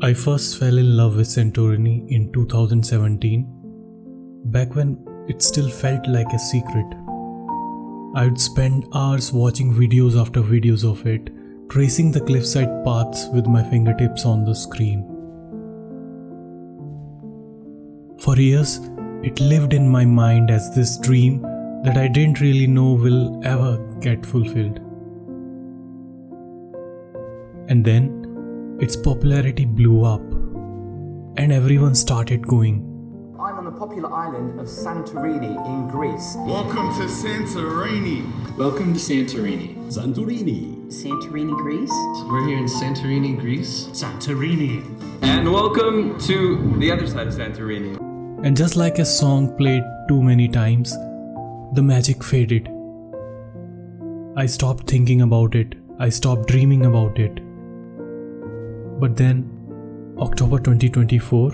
I first fell in love with Santorini in 2017, back when it still felt like a secret. I would spend hours watching videos after videos of it, tracing the cliffside paths with my fingertips on the screen. For years, it lived in my mind as this dream that I didn't really know will ever get fulfilled. And then, its popularity blew up, and everyone started going. I'm on the popular island of Santorini in Greece. Welcome to Santorini. Welcome to Santorini. Santorini. Santorini, Greece? We're here in Santorini, Greece. Santorini. And welcome to the other side of Santorini. And just like a song played too many times, the magic faded. I stopped thinking about it. I stopped dreaming about it. But then, October 2024,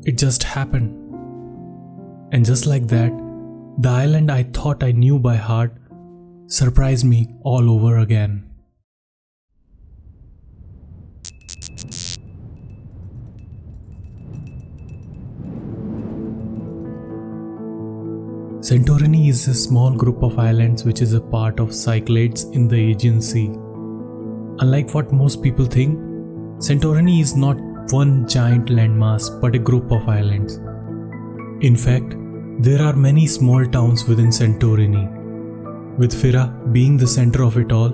it just happened. And just like that, the island I thought I knew by heart surprised me all over again. Santorini is a small group of islands which is a part of Cyclades in the Aegean Sea. Unlike what most people think, Santorini is not one giant landmass but a group of islands. In fact, there are many small towns within Santorini, with Fira being the center of it all,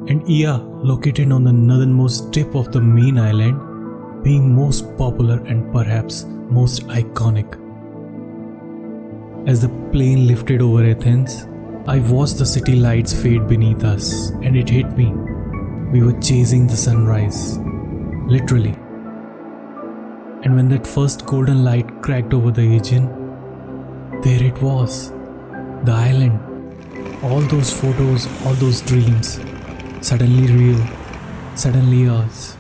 and Ia, located on the northernmost tip of the main island, being most popular and perhaps most iconic. As the plane lifted over Athens, I watched the city lights fade beneath us, and it hit me. We were chasing the sunrise, literally. And when that first golden light cracked over the Aegean, there it was, the island. All those photos, all those dreams, suddenly real, suddenly ours.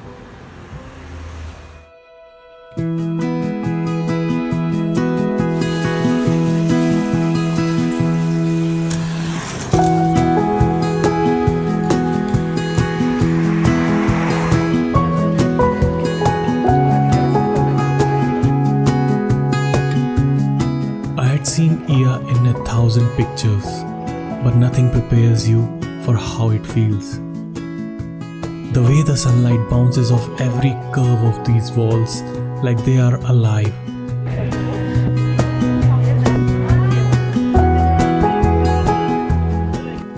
Seen Ia in 1,000 pictures, but nothing prepares you for how it feels. The way the sunlight bounces off every curve of these walls like they are alive.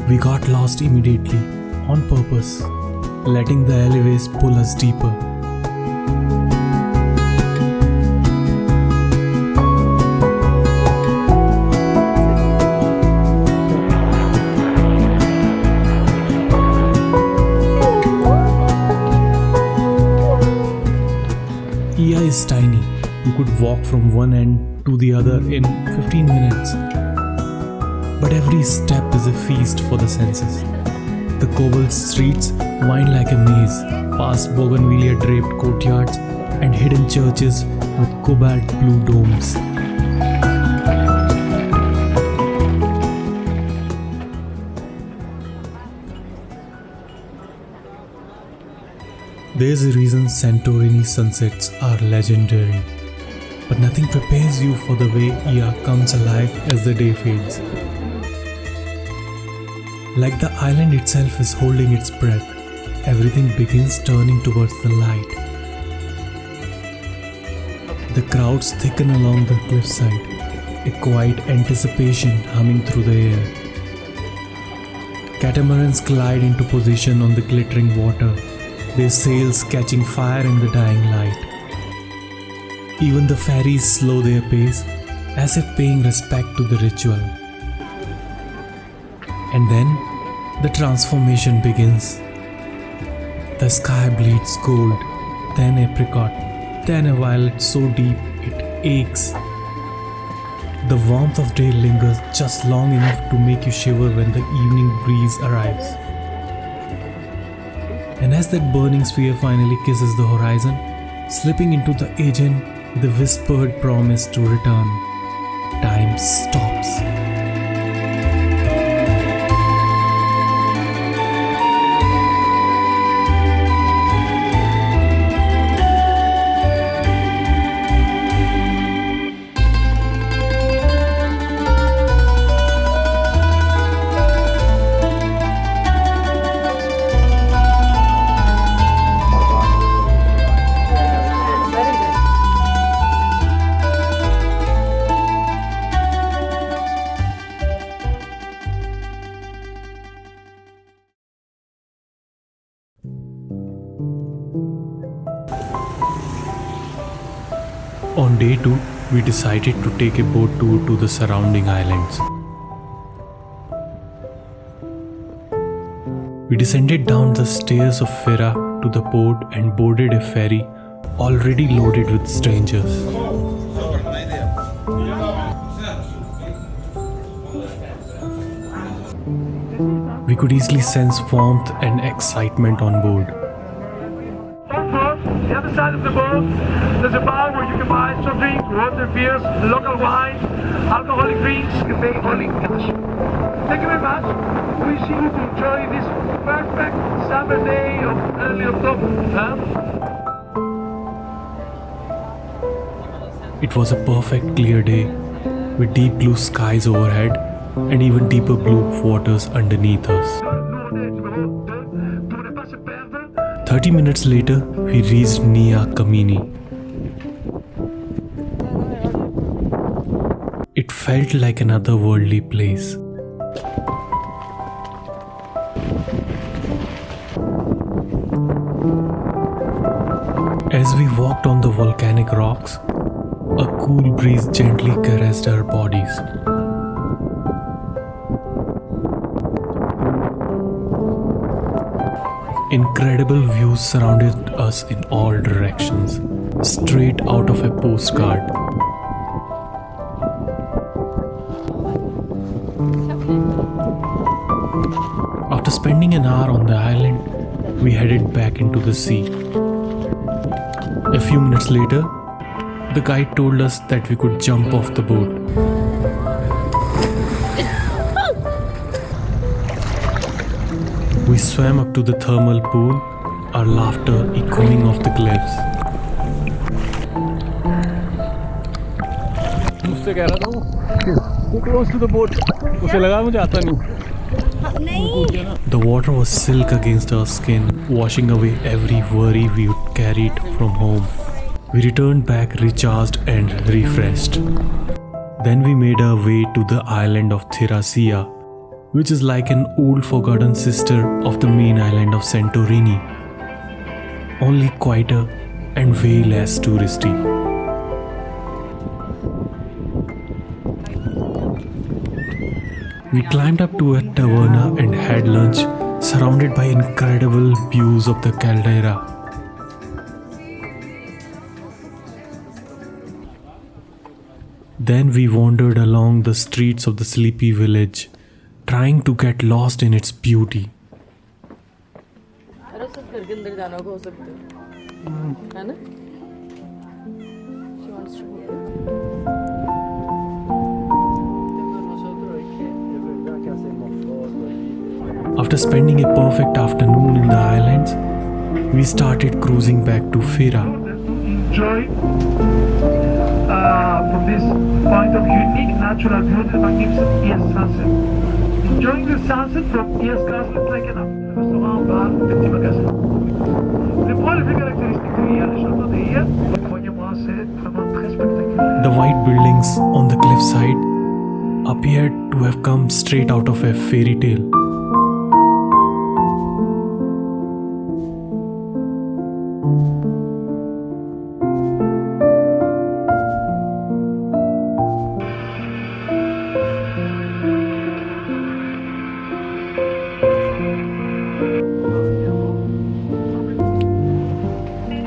We got lost immediately, on purpose, letting the alleyways pull us deeper. Ia is tiny. You could walk from one end to the other in 15 minutes. But every step is a feast for the senses. The cobbled streets wind like a maze, past bougainvillea-draped courtyards and hidden churches with cobalt blue domes. There's a reason Santorini sunsets are legendary, but nothing prepares you for the way Ia comes alive as the day fades. Like the island itself is holding its breath, everything begins turning towards the light. The crowds thicken along the cliffside, a quiet anticipation humming through the air. Catamarans glide into position on the glittering water, their sails catching fire in the dying light. Even the ferries slow their pace, as if paying respect to the ritual. And then, the transformation begins. The sky bleeds gold, then apricot, then a violet so deep it aches. The warmth of day lingers just long enough to make you shiver when the evening breeze arrives. And as that burning sphere finally kisses the horizon, slipping into the Aegean with a whispered promise to return, time stops. On day 2, we decided to take a boat tour to the surrounding islands. We descended down the stairs of Fira to the port and boarded a ferry already loaded with strangers. We could easily sense warmth and excitement on board. The other side of the boat, there's a bar where you can buy soft drinks, water, beers, local wine, alcoholic drinks, you can pay only cash. Thank you very much. Wishing you to enjoy this perfect summer day of early October. It was a perfect clear day with deep blue skies overhead and even deeper blue waters underneath us. 30 minutes later, we reached Nia Kamini. It felt like an otherworldly place. As we walked on the volcanic rocks, a cool breeze gently caressed our bodies. Incredible views surrounded us in all directions, straight out of a postcard. After spending an hour on the island, we headed back into the sea. A few minutes later, the guide told us that we could jump off the boat. We swam up to the thermal pool, our laughter echoing off the cliffs. मुझसे कह रहा था वो too close to the boat. उसे लगा मुझे आता नहीं. The water was silk against our skin, washing away every worry we carried from home. We returned back recharged and refreshed. Then we made our way to the island of Thirasia, which is like an old forgotten sister of the main island of Santorini, only quieter and way less touristy. We climbed up to a taverna and had lunch, surrounded by incredible views of the caldera. Then we wandered along the streets of the sleepy village, trying to get lost in its beauty. After spending a perfect afternoon in the islands, we started cruising back to Fira. Enjoy from this point of unique natural beauty, magnificent East sunset. Enjoying the sunset from East Castle like an restaurant, bar, petit magasin. Les points les plus caractéristiques de hier, les châteaux de hier, croyez-moi, c'est vraiment très spectaculaire. The white buildings on the cliffside appeared to have come straight out of a fairy tale.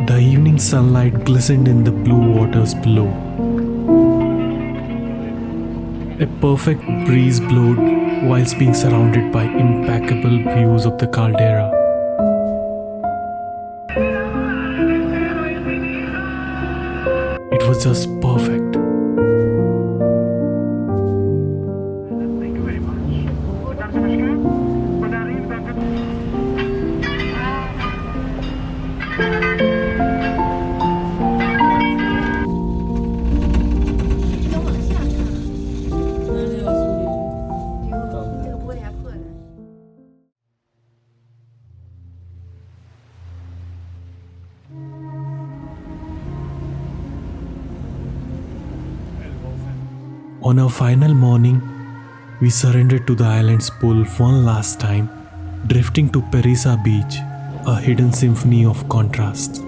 The evening sunlight glistened in the blue waters below. A perfect breeze blowed whilst being surrounded by impeccable views of the caldera. It was just perfect. Thank you very much. Mesdames et messieurs, on arrive dans On our final morning, we surrendered to the island's pull one last time, drifting to Perisa Beach, a hidden symphony of contrasts.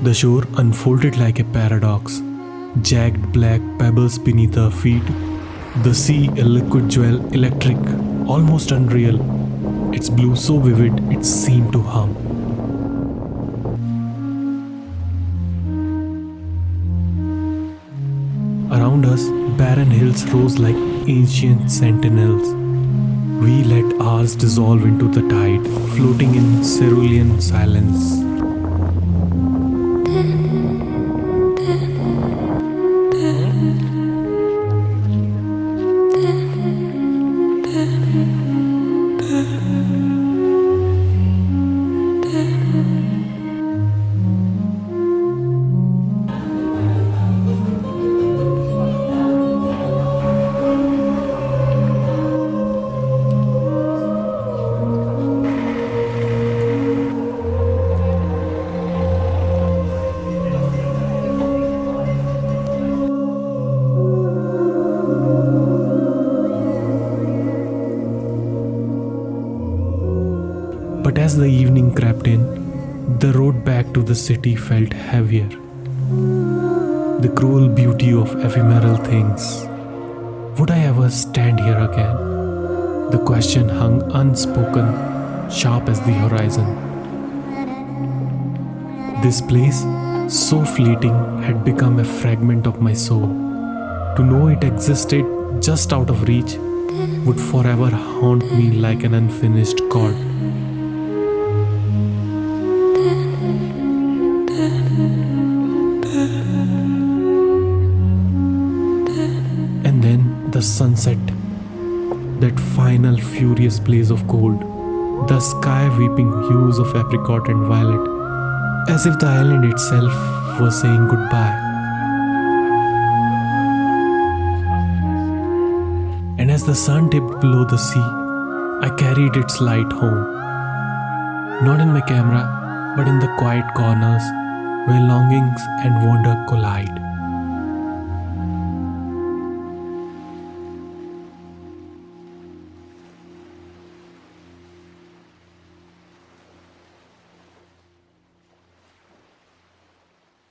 The shore unfolded like a paradox. Jagged black pebbles beneath our feet. The sea a liquid jewel, electric, almost unreal. Its blue so vivid it seemed to hum. Around us, barren hills rose like ancient sentinels. We let ours dissolve into the tide, floating in cerulean silence. But as the evening crept in, the road back to the city felt heavier. The cruel beauty of ephemeral things. Would I ever stand here again? The question hung unspoken, sharp as the horizon. This place, so fleeting, had become a fragment of my soul. To know it existed just out of reach would forever haunt me like an unfinished chord. And then the sunset, that final furious blaze of gold, the sky weeping hues of apricot and violet, as if the island itself was saying goodbye. And as the sun dipped below the sea, I carried its light home. Not in my camera, but in the quiet corners where longings and wonder collide.